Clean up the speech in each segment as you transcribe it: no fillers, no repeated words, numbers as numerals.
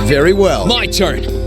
Very well. My turn.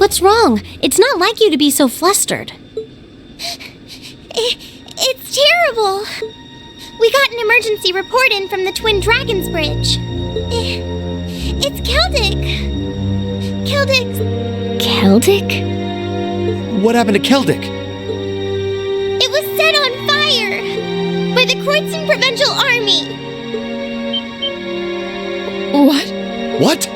What's wrong? It's not like you to be so flustered. It's terrible. We got an emergency report in from the Twin Dragons Bridge. It's Celdic. Celdic? What happened to Celdic? It was set on fire by the Kreutzen Provincial Army. What? What?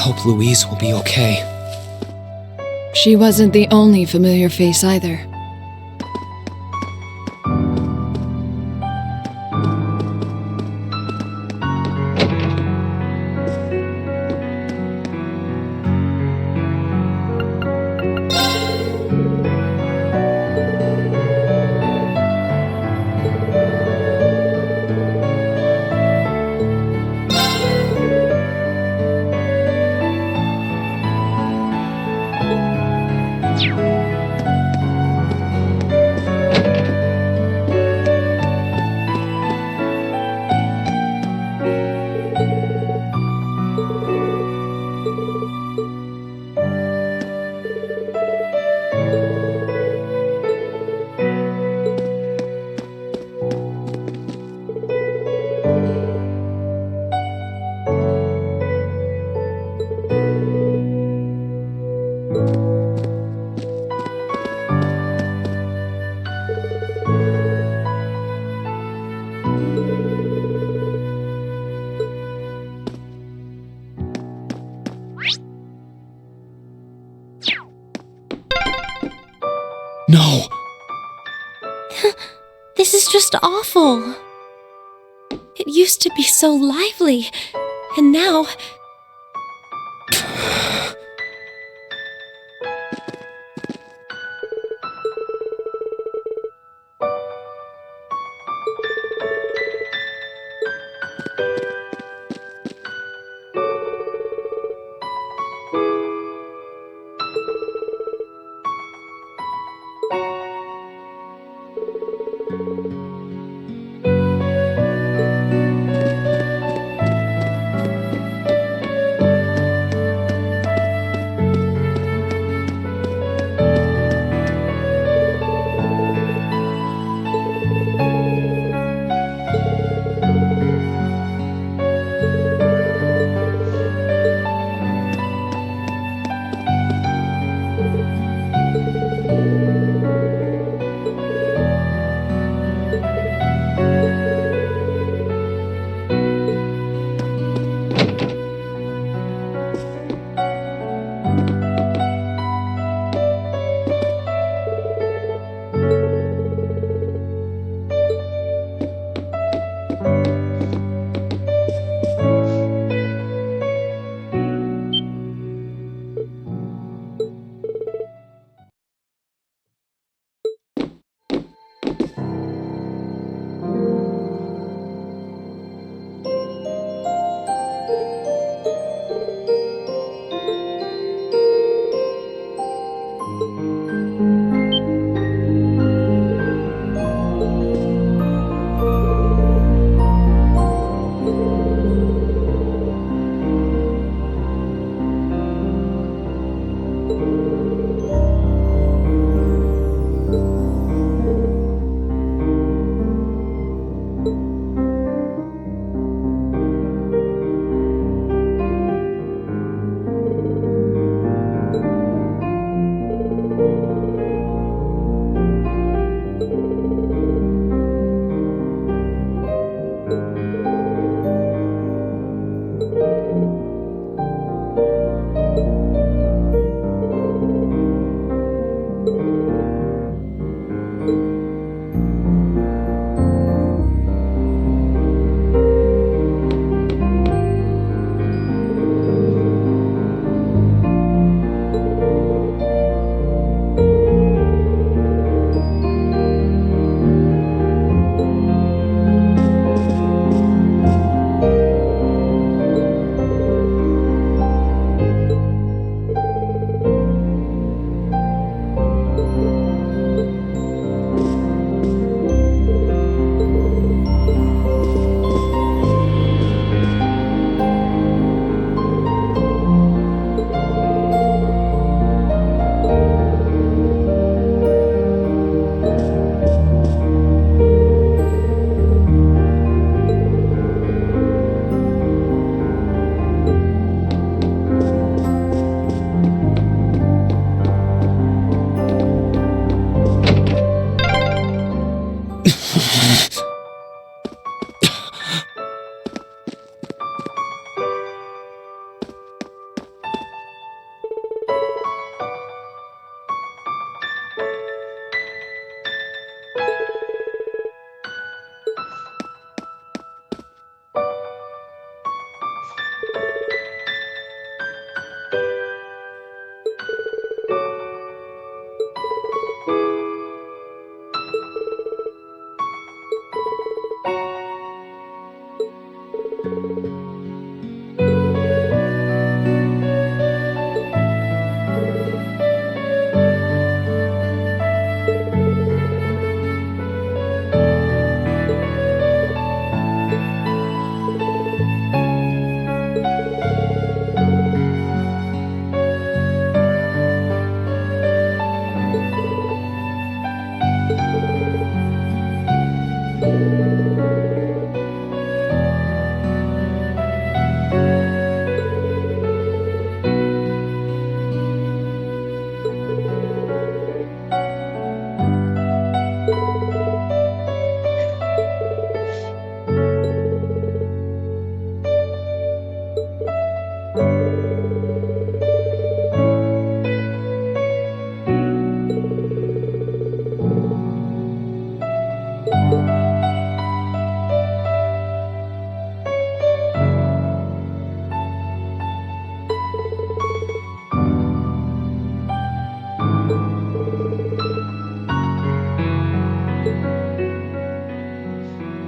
hope Louise will be okay. She wasn't the only familiar face either. No! This is just awful. It used to be so lively, and now...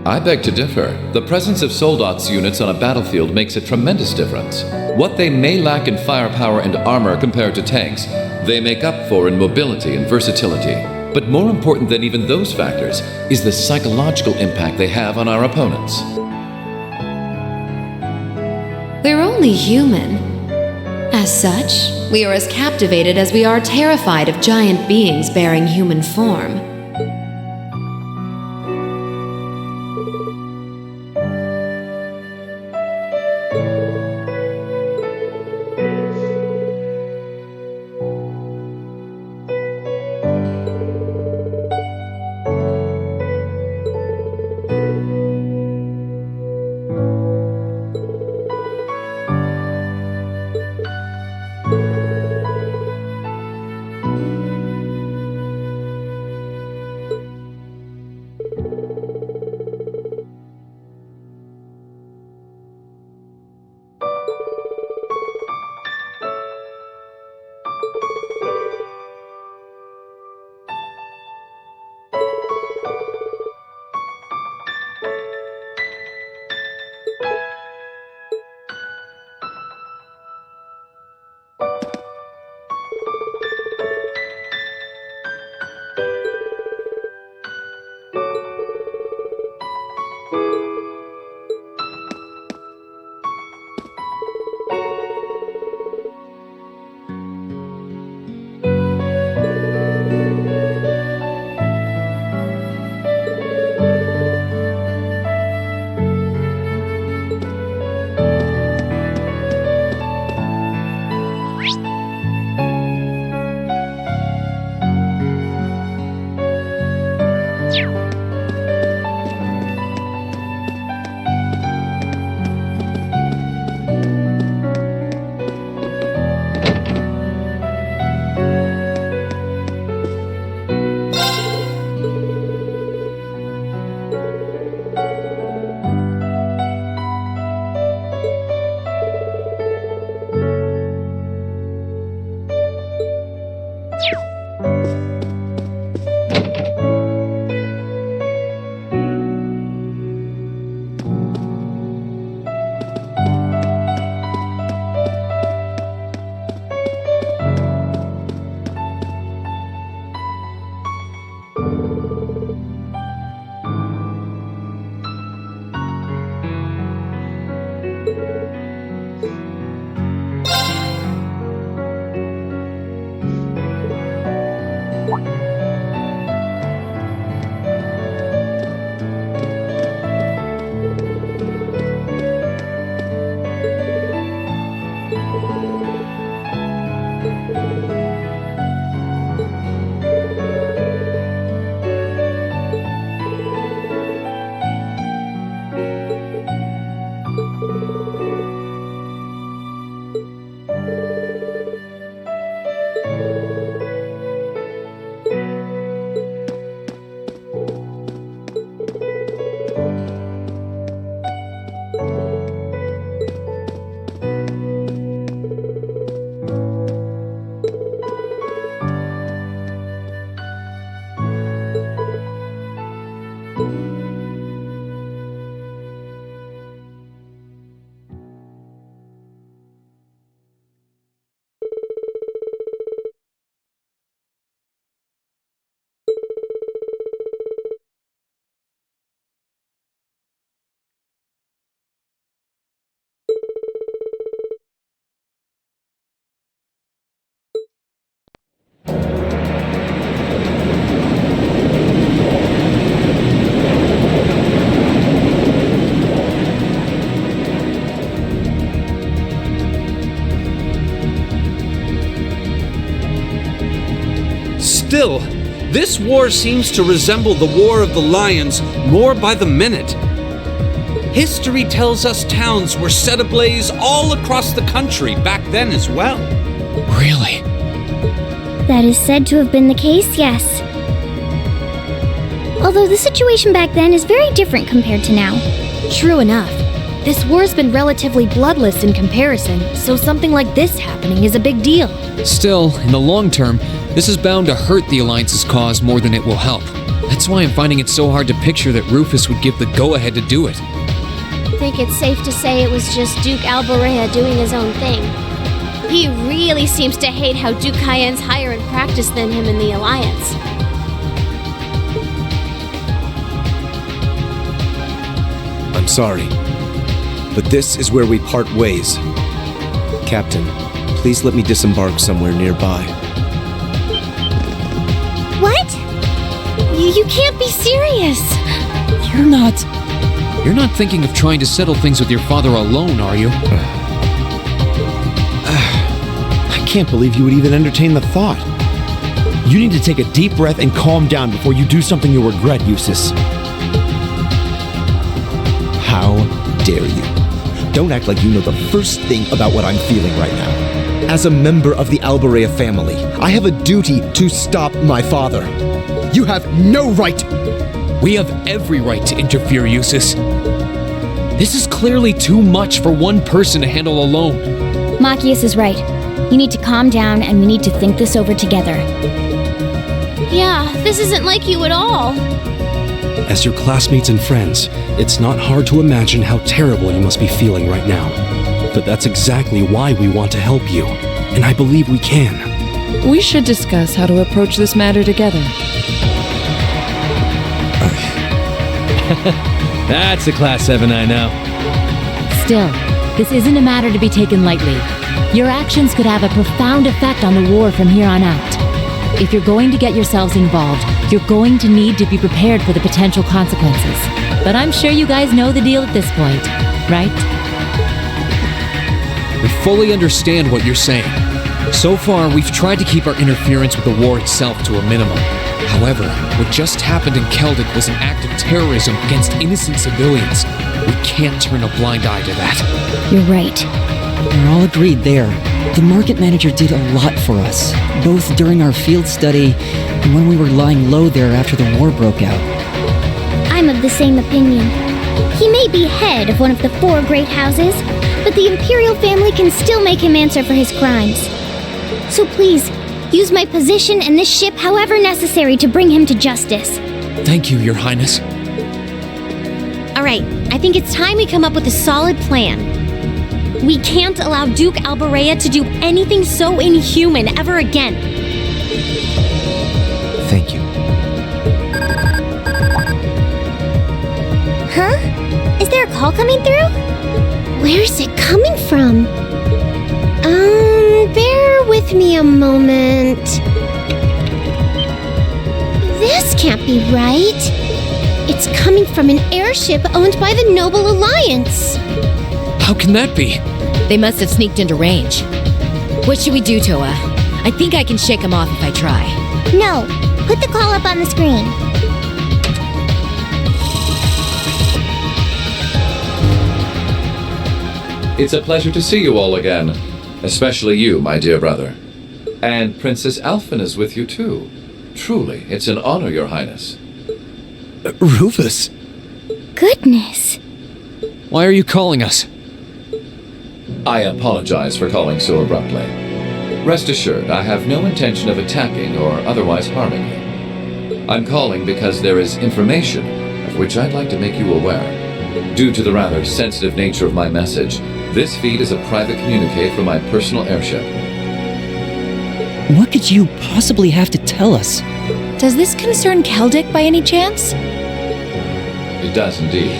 I beg to differ. The presence of Soldot's units on a battlefield makes a tremendous difference. What they may lack in firepower and armor compared to tanks, they make up for in mobility and versatility. But more important than even those factors is the psychological impact they have on our opponents. We're only human. As such, we are as captivated as we are terrified of giant beings bearing human form. Still, this war seems to resemble the War of the Lions more by the minute. History tells us towns were set ablaze all across the country back then as well. Really? That is said to have been the case, yes. Although the situation back then is very different compared to now. True enough. This war's been relatively bloodless in comparison, so something like this happening is a big deal. Still, in the long term, this is bound to hurt the Alliance's cause more than it will help. That's why I'm finding it so hard to picture that Rufus would give the go-ahead to do it. I think it's safe to say it was just Duke Alborea doing his own thing. He really seems to hate how Duke Cayenne's higher in practice than him in the Alliance. I'm sorry, but this is where we part ways. Captain, please let me disembark somewhere nearby. What? You can't be serious. You're not. You're not thinking of trying to settle things with your father alone, are you? I can't believe you would even entertain the thought. You need to take a deep breath and calm down before you do something you'll regret, Eustace. How dare you? Don't act like you know the first thing about what I'm feeling right now. As a member of the Alborea family, I have a duty to stop my father. You have no right. We have every right to interfere, Eustace. This is clearly too much for one person to handle alone. Machias is right. You need to calm down and we need to think this over together. Yeah, this isn't like you at all. As your classmates and friends, it's not hard to imagine how terrible you must be feeling right now. But that's exactly why we want to help you, and I believe we can. We should discuss how to approach this matter together. That's a Class 7 I know. Still, this isn't a matter to be taken lightly. Your actions could have a profound effect on the war from here on out. If you're going to get yourselves involved, you're going to need to be prepared for the potential consequences. But I'm sure you guys know the deal at this point, right? We fully understand what you're saying. So far, we've tried to keep our interference with the war itself to a minimum. However, what just happened in Celdic was an act of terrorism against innocent civilians. We can't turn a blind eye to that. You're right. We're all agreed there. The market manager did a lot for us, both during our field study and when we were lying low there after the war broke out. I'm of the same opinion. He may be head of one of the 4 great houses, but the Imperial family can still make him answer for his crimes. So please, use my position and this ship however necessary to bring him to justice. Thank you, Your Highness. All right, I think it's time we come up with a solid plan. We can't allow Duke Alborea to do anything so inhuman ever again. Thank you. Huh? Is there a call coming through? Where's it coming from? Bear with me a moment. This can't be right. It's coming from an airship owned by the Noble Alliance. How can that be? They must have sneaked into range. What should we do, Toa? I think I can shake them off if I try. No, put the call up on the screen. It's a pleasure to see you all again. Especially you, my dear brother. And Princess Alphen is with you too. Truly, it's an honor, Your Highness. Rufus? Goodness. Why are you calling us? I apologize for calling so abruptly. Rest assured, I have no intention of attacking or otherwise harming you. I'm calling because there is information of which I'd like to make you aware. Due to the rather sensitive nature of my message, this feed is a private communique from my personal airship. What could you possibly have to tell us? Does this concern Celdic by any chance? It does indeed.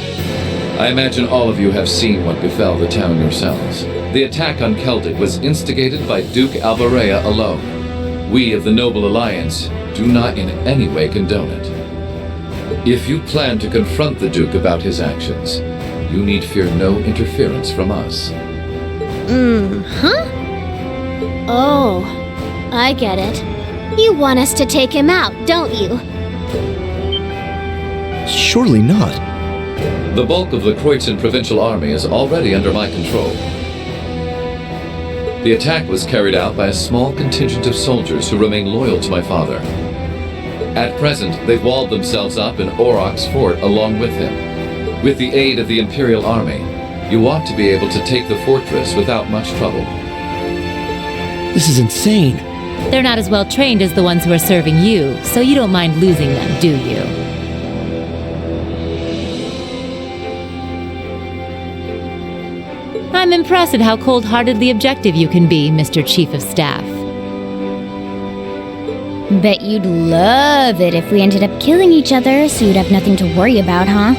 I imagine all of you have seen what befell the town yourselves. The attack on Celdic was instigated by Duke Alborea alone. We of the Noble Alliance do not in any way condone it. If you plan to confront the Duke about his actions, you need fear no interference from us. Oh, I get it. You want us to take him out, don't you? Surely not. The bulk of the Kreutzen Provincial Army is already under my control. The attack was carried out by a small contingent of soldiers who remain loyal to my father. At present, they've walled themselves up in Auroch's fort along with him. With the aid of the Imperial Army, you ought to be able to take the fortress without much trouble. This is insane. They're not as well trained as the ones who are serving you, so you don't mind losing them, do you? I'm impressed at how cold-heartedly objective you can be, Mr. Chief of Staff. Bet you'd love it if we ended up killing each other so you'd have nothing to worry about, huh?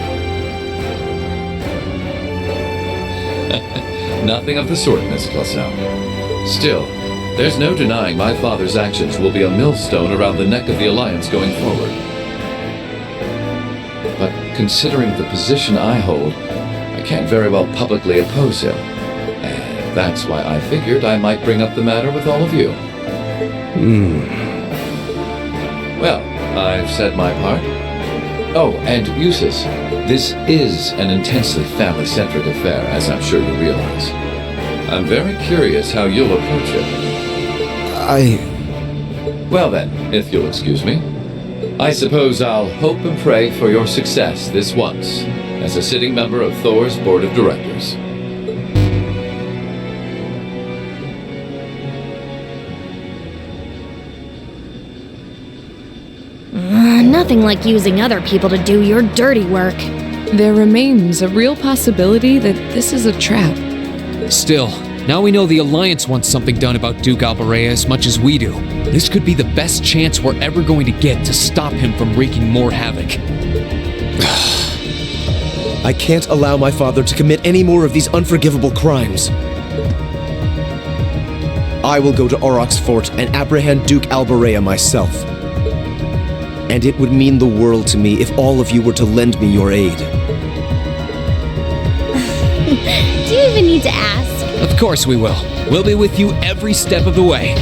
Nothing of the sort, Miss Clausel. Still, there's no denying my father's actions will be a millstone around the neck of the Alliance going forward. But considering the position I hold, I can't very well publicly oppose him. And that's why I figured I might bring up the matter with all of you. Well, I've said my part. Oh, and Eustace, this is an intensely family-centric affair, as I'm sure you realize. I'm very curious how you'll approach it. Well then, if you'll excuse me, I suppose I'll hope and pray for your success this once, as a sitting member of Thor's Board of Directors. Nothing like using other people to do your dirty work. There remains a real possibility that this is a trap. Still, now we know the Alliance wants something done about Duke Alberea as much as we do. This could be the best chance we're ever going to get to stop him from wreaking more havoc. I can't allow my father to commit any more of these unforgivable crimes. I will go to Auroch's fort and apprehend Duke Alberea myself. And it would mean the world to me if all of you were to lend me your aid. Do you even need to ask? Of course we will. We'll be with you every step of the way.